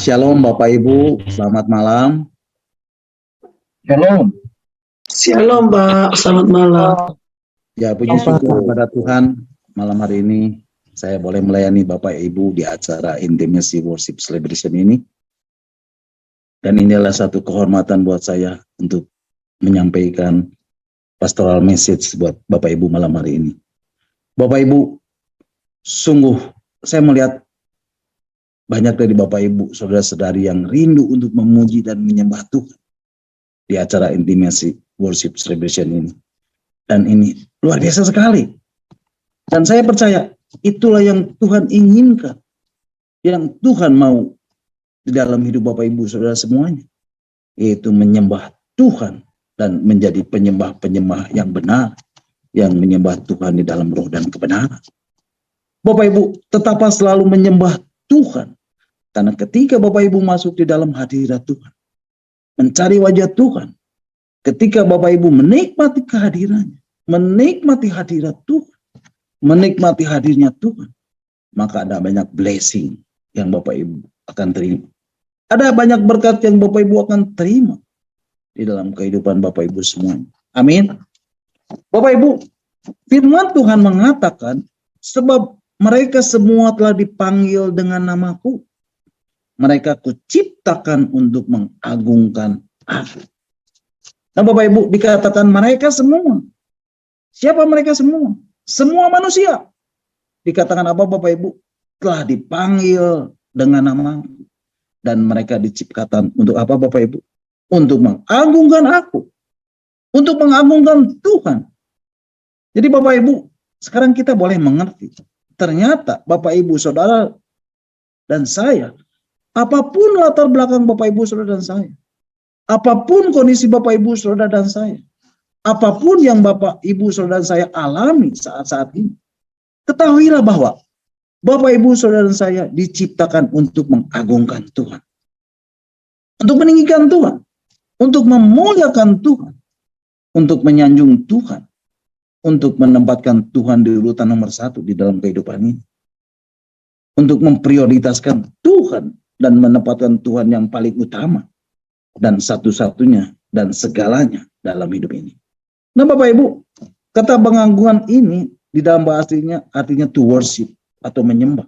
Shalom Bapak Ibu, selamat malam. Shalom. Shalom Pak, selamat malam. Ya, puji syukur kepada Tuhan, malam hari ini saya boleh melayani Bapak Ibu di acara Intimacy Worship Celebration ini. Dan ini adalah satu kehormatan buat saya untuk menyampaikan pastoral message buat Bapak Ibu malam hari ini. Bapak Ibu, sungguh saya melihat banyak dari Bapak Ibu, saudara-saudari yang rindu untuk memuji dan menyembah Tuhan di acara Intimacy Worship Celebration ini. Dan ini luar biasa sekali. Dan saya percaya itulah yang Tuhan inginkan. Yang Tuhan mau di dalam hidup Bapak Ibu Saudara semuanya. Yaitu menyembah Tuhan dan menjadi penyembah-penyembah yang benar. Yang menyembah Tuhan di dalam roh dan kebenaran. Bapak Ibu tetaplah selalu menyembah Tuhan. Karena ketika Bapak Ibu masuk di dalam hadirat Tuhan. Mencari wajah Tuhan. Ketika Bapak Ibu menikmati kehadirannya, menikmati hadirat Tuhan, menikmati hadirnya Tuhan, maka ada banyak blessing yang Bapak Ibu akan terima. Ada banyak berkat yang Bapak Ibu akan terima di dalam kehidupan Bapak Ibu semuanya. Amin. Bapak Ibu, firman Tuhan mengatakan, sebab mereka semua telah dipanggil dengan namaku, mereka kuciptakan untuk mengagungkan aku. Nah Bapak Ibu dikatakan mereka semua. Siapa mereka semua? Semua manusia. Dikatakan apa Bapak Ibu? Telah dipanggil dengan nama. Dan mereka diciptakan untuk apa Bapak Ibu? Untuk mengagungkan aku. Untuk mengagungkan Tuhan. Jadi Bapak Ibu, sekarang kita boleh mengerti. Ternyata Bapak Ibu Saudara dan saya, apapun latar belakang Bapak Ibu Saudara dan saya, apapun kondisi Bapak Ibu Saudara dan saya, apapun yang Bapak Ibu Saudara dan saya alami saat-saat ini, ketahuilah bahwa Bapak Ibu Saudara dan saya diciptakan untuk mengagungkan Tuhan, untuk meninggikan Tuhan, untuk memuliakan Tuhan, untuk menyanjung Tuhan, untuk menempatkan Tuhan di urutan nomor 1 di dalam kehidupan ini, untuk memprioritaskan Tuhan dan menempatkan Tuhan yang paling utama dan satu-satunya dan segalanya dalam hidup ini. Nah Bapak Ibu, kata pengagungan ini di dalam bahasanya artinya to worship atau menyembah.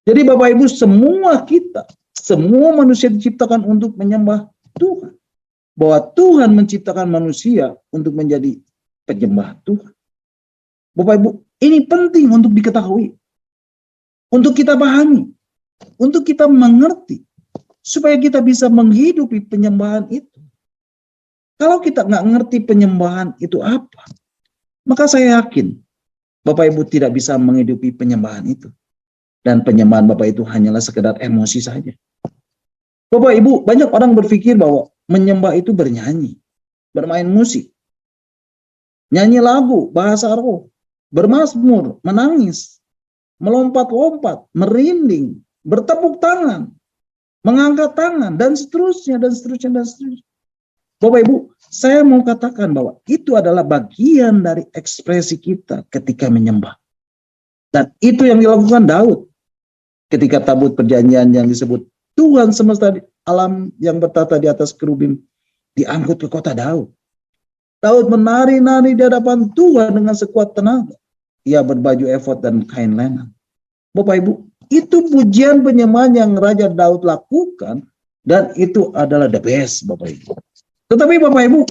Jadi Bapak Ibu semua kita, semua manusia diciptakan untuk menyembah Tuhan. Bahwa Tuhan menciptakan manusia untuk menjadi penyembah Tuhan. Bapak Ibu, ini penting untuk diketahui. Untuk kita pahami. Untuk kita mengerti. Supaya kita bisa menghidupi penyembahan itu. Kalau kita nggak ngerti penyembahan itu apa, maka saya yakin Bapak Ibu tidak bisa menghidupi penyembahan itu. Dan penyembahan Bapak itu hanyalah sekedar emosi saja. Bapak Ibu, banyak orang berpikir bahwa menyembah itu bernyanyi, bermain musik, nyanyi lagu, bahasa roh, bermazmur, menangis, melompat-lompat, merinding, bertepuk tangan, mengangkat tangan, dan seterusnya, dan seterusnya, dan seterusnya. Bapak Ibu, saya mau katakan bahwa itu adalah bagian dari ekspresi kita ketika menyembah. Dan itu yang dilakukan Daud. Ketika tabut perjanjian yang disebut Tuhan semesta alam yang bertata di atas kerubim diangkut ke kota Daud. Daud menari-nari di hadapan Tuhan dengan sekuat tenaga. Ia berbaju efod dan kain lenan. Bapak Ibu, itu pujian penyembahan yang Raja Daud lakukan dan itu adalah the best Bapak Ibu. Tetapi Bapak Ibu,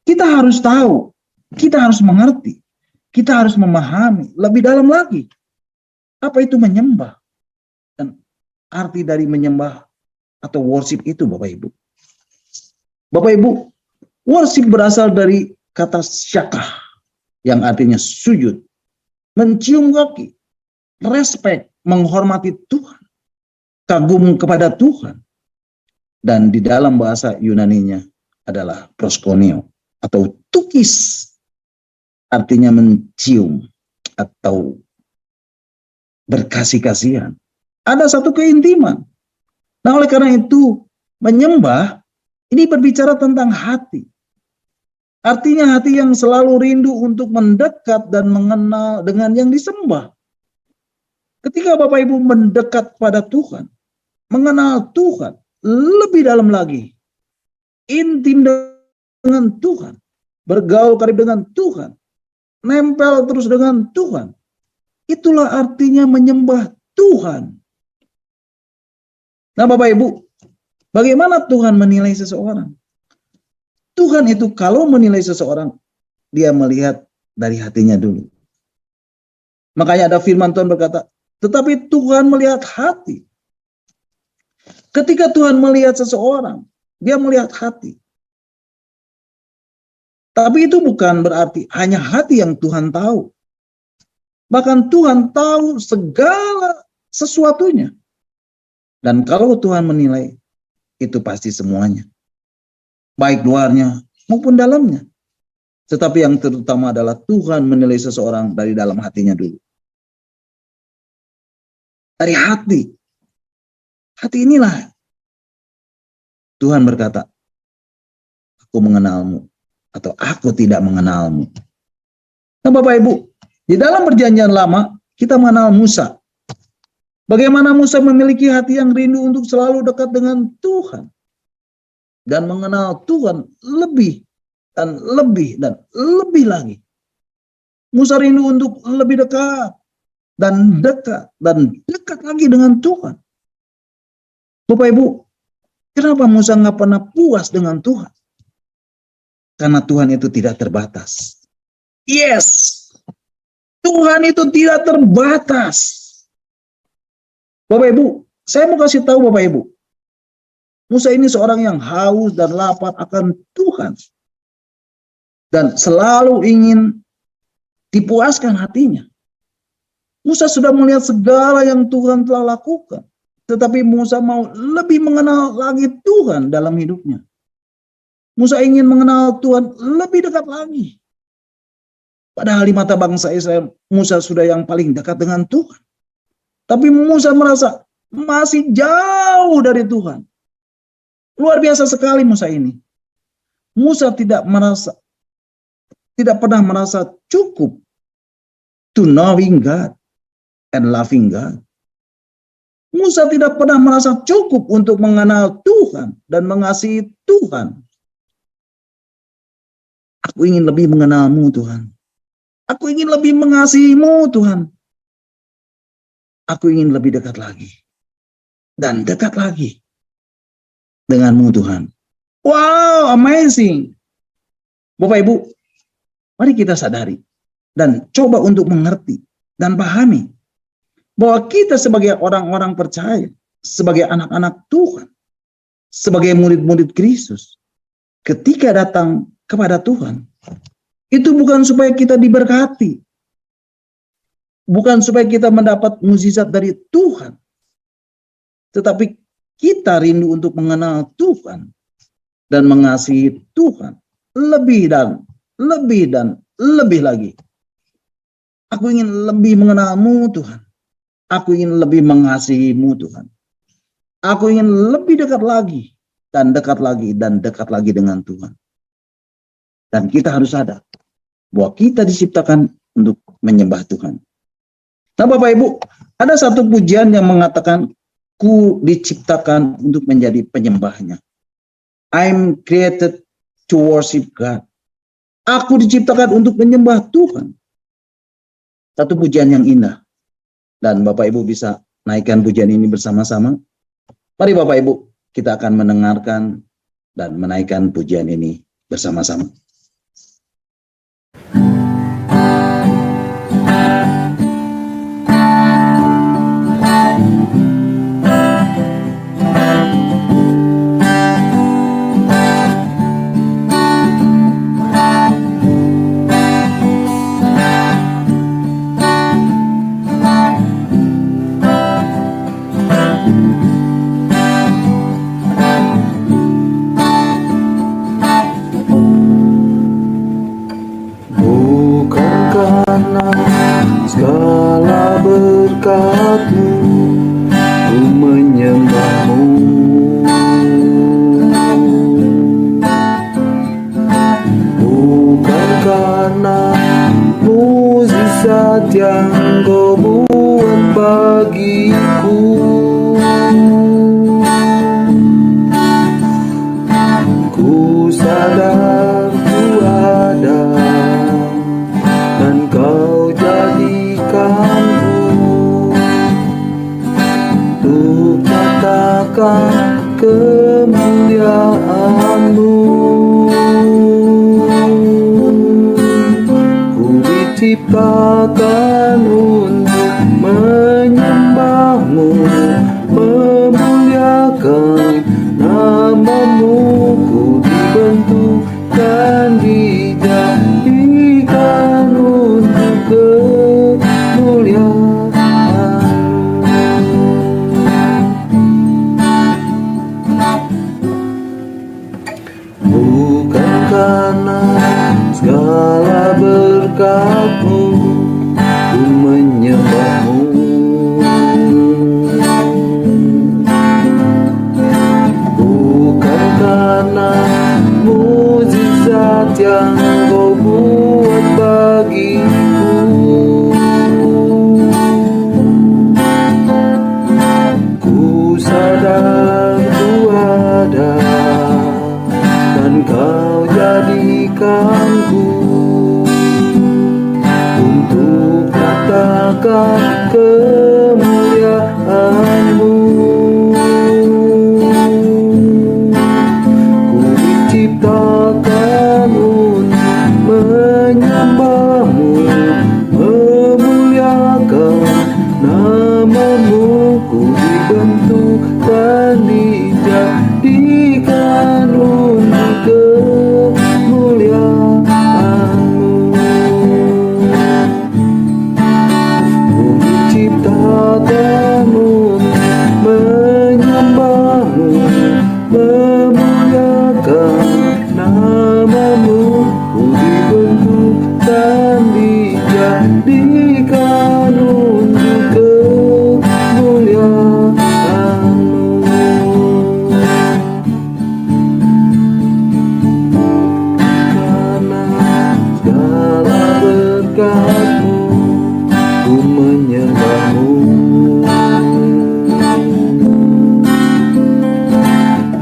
kita harus tahu, kita harus mengerti, kita harus memahami lebih dalam lagi. Apa itu menyembah? Dan arti dari menyembah atau worship itu Bapak Ibu. Bapak Ibu, worship berasal dari kata syakah yang artinya sujud, mencium kaki, respect, menghormati Tuhan, kagum kepada Tuhan. Dan di dalam bahasa Yunaninya adalah proskuneo atau tukis, artinya mencium atau berkasih-kasihan. Ada satu keintiman. Nah oleh karena itu menyembah ini berbicara tentang hati. Artinya hati yang selalu rindu untuk mendekat dan mengenal dengan yang disembah. Ketika Bapak Ibu mendekat pada Tuhan, mengenal Tuhan lebih dalam lagi, intim dengan Tuhan, bergaul karib dengan Tuhan, nempel terus dengan Tuhan. Itulah artinya menyembah Tuhan. Nah, Bapak Ibu, bagaimana Tuhan menilai seseorang? Tuhan itu kalau menilai seseorang, dia melihat dari hatinya dulu. Makanya ada firman Tuhan berkata, tetapi Tuhan melihat hati. Ketika Tuhan melihat seseorang, dia melihat hati. Tapi itu bukan berarti hanya hati yang Tuhan tahu. Bahkan Tuhan tahu segala sesuatunya. Dan kalau Tuhan menilai, itu pasti semuanya. Baik luarnya maupun dalamnya. Tetapi yang terutama adalah Tuhan menilai seseorang dari dalam hatinya dulu. Dari hati. Hati inilah Tuhan berkata, aku mengenalmu atau aku tidak mengenalmu. Nah, Bapak Ibu, di dalam perjanjian lama kita mengenal Musa. Bagaimana Musa memiliki hati yang rindu untuk selalu dekat dengan Tuhan dan mengenal Tuhan lebih dan lebih dan lebih lagi. Musa rindu untuk lebih dekat dan dekat lagi dengan Tuhan. Bapak Ibu, kenapa Musa nggak pernah puas dengan Tuhan? Karena Tuhan itu tidak terbatas. Yes, Tuhan itu tidak terbatas. Bapak Ibu, saya mau kasih tahu Bapak Ibu, Musa ini seorang yang haus dan lapar akan Tuhan. Dan selalu ingin dipuaskan hatinya. Musa sudah melihat segala yang Tuhan telah lakukan. Tetapi Musa mau lebih mengenal lagi Tuhan dalam hidupnya. Musa ingin mengenal Tuhan lebih dekat lagi. Padahal di mata bangsa Israel, Musa sudah yang paling dekat dengan Tuhan. Tapi Musa merasa masih jauh dari Tuhan. Luar biasa sekali Musa ini. Musa tidak pernah merasa cukup to knowing God and loving God. Musa tidak pernah merasa cukup untuk mengenal Tuhan dan mengasihi Tuhan. Aku ingin lebih mengenalmu Tuhan. Aku ingin lebih mengasihimu Tuhan. Aku ingin lebih dekat lagi. Dan dekat lagi denganmu Tuhan. Wow, amazing. Bapak Ibu, mari kita sadari dan coba untuk mengerti dan pahami bahwa kita sebagai orang-orang percaya, sebagai anak-anak Tuhan, sebagai murid-murid Kristus, ketika datang kepada Tuhan, itu bukan supaya kita diberkati, bukan supaya kita mendapat mukjizat dari Tuhan, tetapi kita rindu untuk mengenal Tuhan dan mengasihi Tuhan lebih dan lebih lagi. Aku ingin lebih mengenalmu Tuhan. Aku ingin lebih mengasihimu Tuhan. Aku ingin lebih dekat lagi dan dekat lagi dan dekat lagi dengan Tuhan. Dan kita harus sadar bahwa kita diciptakan untuk menyembah Tuhan. Nah Bapak Ibu, ada satu pujian yang mengatakan, ku diciptakan untuk menjadi penyembahnya. I'm created to worship God. Aku diciptakan untuk menyembah Tuhan. Satu pujian yang indah. Dan Bapak Ibu bisa naikkan pujian ini bersama-sama. Mari Bapak Ibu, kita akan mendengarkan dan menaikkan pujian ini bersama-sama. kemuliaan-Mu. Ku diciptakan untuk menyembah-Mu, memuliakan nama-Mu. Ku dibentukkan, dijadikan untuk kemuliaan-Mu. Bukan karena segala berkat-Mu ku menyembah-Mu, bukan karena mukjizat yang Kau buat bagiku. Ku sadar Ku ada dan Kau jadikanku untuk katakan kemuliaan-Mu. Ku diciptakan untuk menyembah-Mu, memuliakan nama-Mu. Ku dibentukkan, dijadikan untuk kemuliaan-Mu. Ku diciptakan untuk menyembah-Mu, memuliakan nama-Mu. Ku dibentukkan, dijadikan untuk kemuliaan-Mu. Karena segala berkat-Mu ku menyembah-Mu,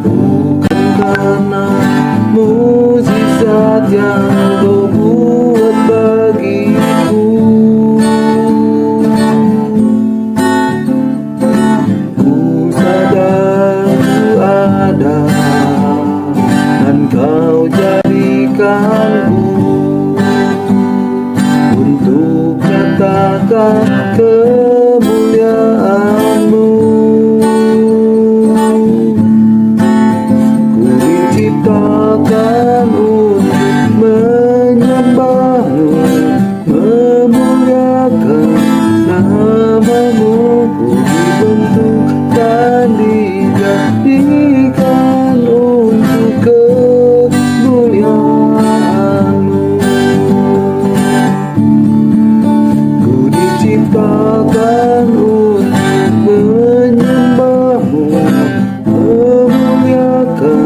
bukan karena mukjizat yang Kau buat bagiku. Ku sadar Ku ada dan Kau jadikanku untuk katakan kemuliaan-Mu. Ku diciptakan untuk menyembah-Mu, memuliakan nama-Mu. Ku dibentukkan, dijadikan untuk kemuliaan-Mu. Ku diciptakan untuk menyembah-Mu, memuliakan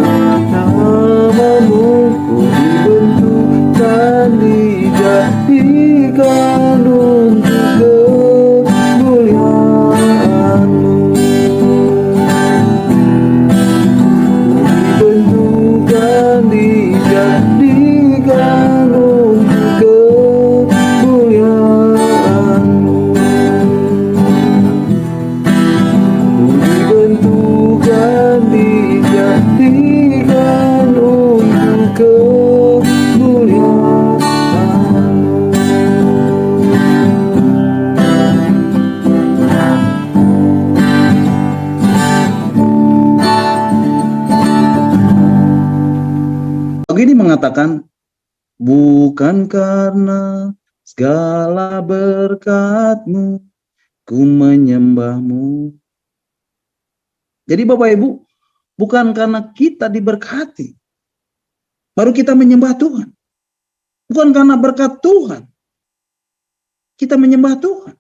nama-Mu. Ku dibentukkan, dijadikan untuk kemuliaan-Mu. Ku dibentukkan, dijadikan untuk kemuliaan-Mu. Ku dibentukkan, dijadikan untuk kemuliaan-Mu. Begini mengatakan, bukan karena segala berkat-Mu ku menyembah-Mu. Jadi Bapak Ibu, bukan karena kita diberkati baru kita menyembah Tuhan. Bukan karena berkat Tuhan kita menyembah Tuhan.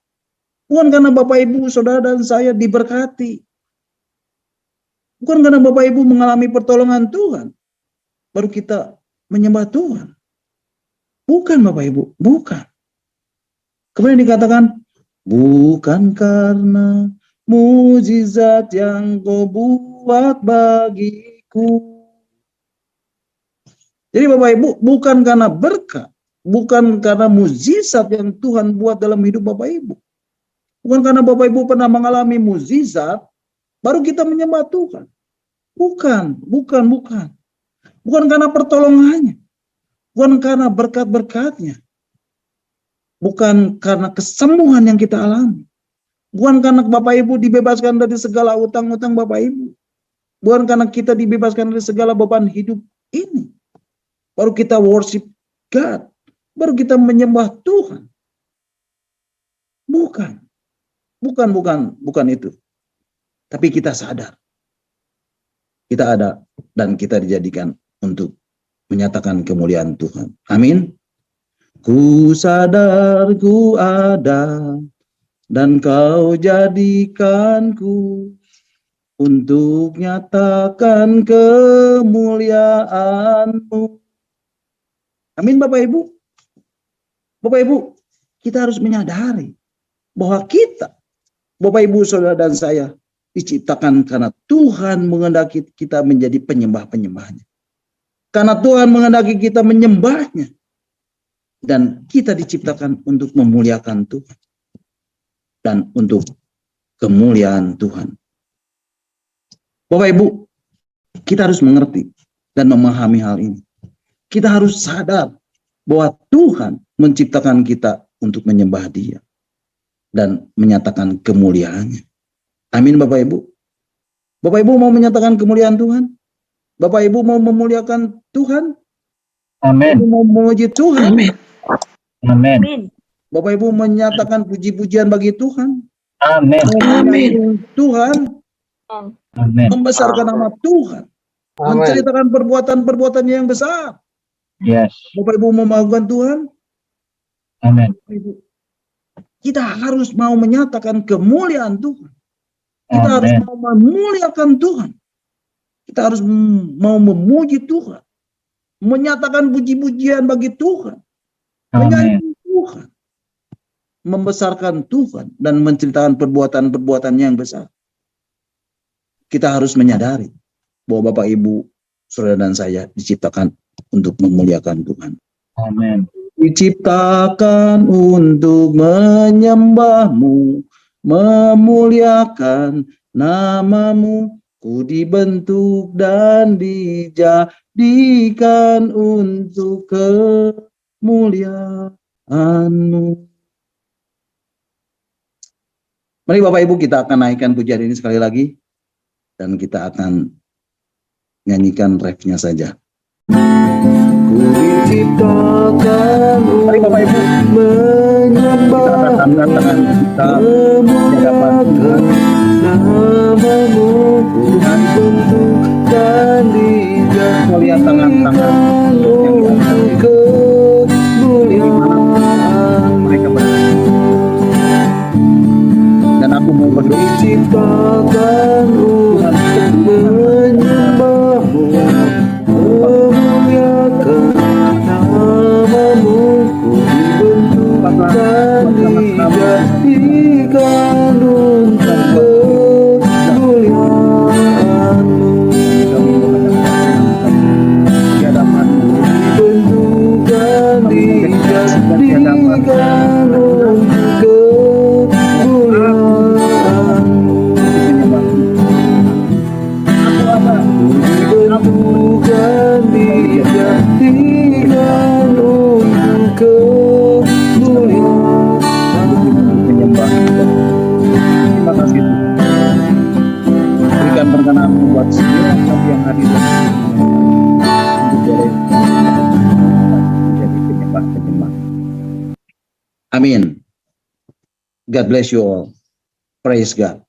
Bukan karena Bapak Ibu, Saudara dan saya diberkati. Bukan karena Bapak Ibu mengalami pertolongan Tuhan baru kita menyembah Tuhan. Bukan Bapak Ibu, bukan. Kemudian dikatakan, bukan karena mukjizat yang Kau buat bagiku. Jadi Bapak Ibu, bukan karena berkat, bukan karena mukjizat yang Tuhan buat dalam hidup Bapak Ibu. Bukan karena Bapak Ibu pernah mengalami mukjizat, baru kita menyembah Tuhan. Bukan. Bukan karena pertolongannya. Bukan karena berkat-berkatnya. Bukan karena kesembuhan yang kita alami. Bukan karena Bapak Ibu dibebaskan dari segala utang-utang Bapak Ibu. Bukan karena kita dibebaskan dari segala beban hidup ini. Baru kita worship God. Baru kita menyembah Tuhan. Bukan itu. Tapi kita sadar. Kita ada dan kita dijadikan untuk menyatakan kemuliaan Tuhan. Amin. Ku sadar ku ada dan kau jadikanku untuk nyatakan kemuliaan-Mu. Amin Bapak Ibu. Bapak Ibu, kita harus menyadari bahwa kita, Bapak Ibu, Saudara dan saya, diciptakan karena Tuhan menghendaki kita menjadi penyembah-penyembahnya. Karena Tuhan menghendaki kita menyembahnya. Dan kita diciptakan untuk memuliakan Tuhan. Dan untuk kemuliaan Tuhan. Bapak Ibu, kita harus mengerti dan memahami hal ini. Kita harus sadar bahwa Tuhan menciptakan kita untuk menyembah Dia dan menyatakan kemuliaannya. Amin Bapak Ibu. Bapak Ibu mau menyatakan kemuliaan Tuhan? Bapak Ibu mau memuliakan Tuhan? Amin. Mau memuji Tuhan? Amin. Amin. Bapak Ibu menyatakan puji-pujian bagi Tuhan? Amin. Amin. Tuhan, Amin. membesarkan nama Tuhan, menceritakan perbuatan-perbuatannya yang besar. Yes. Bapak Ibu mau melakukan Tuhan? Amin. Bapak Ibu, kita harus mau menyatakan kemuliaan Tuhan. Kita harus Amin. mau memuliakan Tuhan. Kita harus mau memuji Tuhan. Menyatakan puji-pujian bagi Tuhan. Amin. Menyanyi Tuhan. Membesarkan Tuhan dan menceritakan perbuatan-perbuatannya yang besar. Kita harus menyadari bahwa Bapak Ibu, Saudara dan saya diciptakan untuk memuliakan Tuhan. Amin. Diciptakan untuk menyembah-Mu, memuliakan nama-Mu. Ku dibentuk dan dijadikan untuk kemuliaan-Mu. Mari Bapak Ibu, kita akan naikkan pujian ini sekali lagi. Dan kita akan nyanyikan refnya saja. Ku diciptakan Mari Bapak Ibu, menyembah, kita akan tangan kita di hadapan Tuhan. namamu, ku dibentuk dan Melihat tangan-tangan yang dijadikan diangkat untuk kemuliaan. mereka berada. Dan aku mau berdoa. Diciptakan untuk menyembahmu, memuliakan namamu, ku dibentuk dan dijadikan untuk kemuliaanmu. Di hadapan-Mu. Dibentuk dan dijadikan untuk kemuliaanmu. Aku ada. Dibentuk dan dijadikan untuk kemuliaanmu. Menyembah. Terima kasih Tuhan. Berikan perkenan buat semua kami yang hadir untuk boleh menjadi penyembah-penyembah. Amin. God bless you all. Praise God.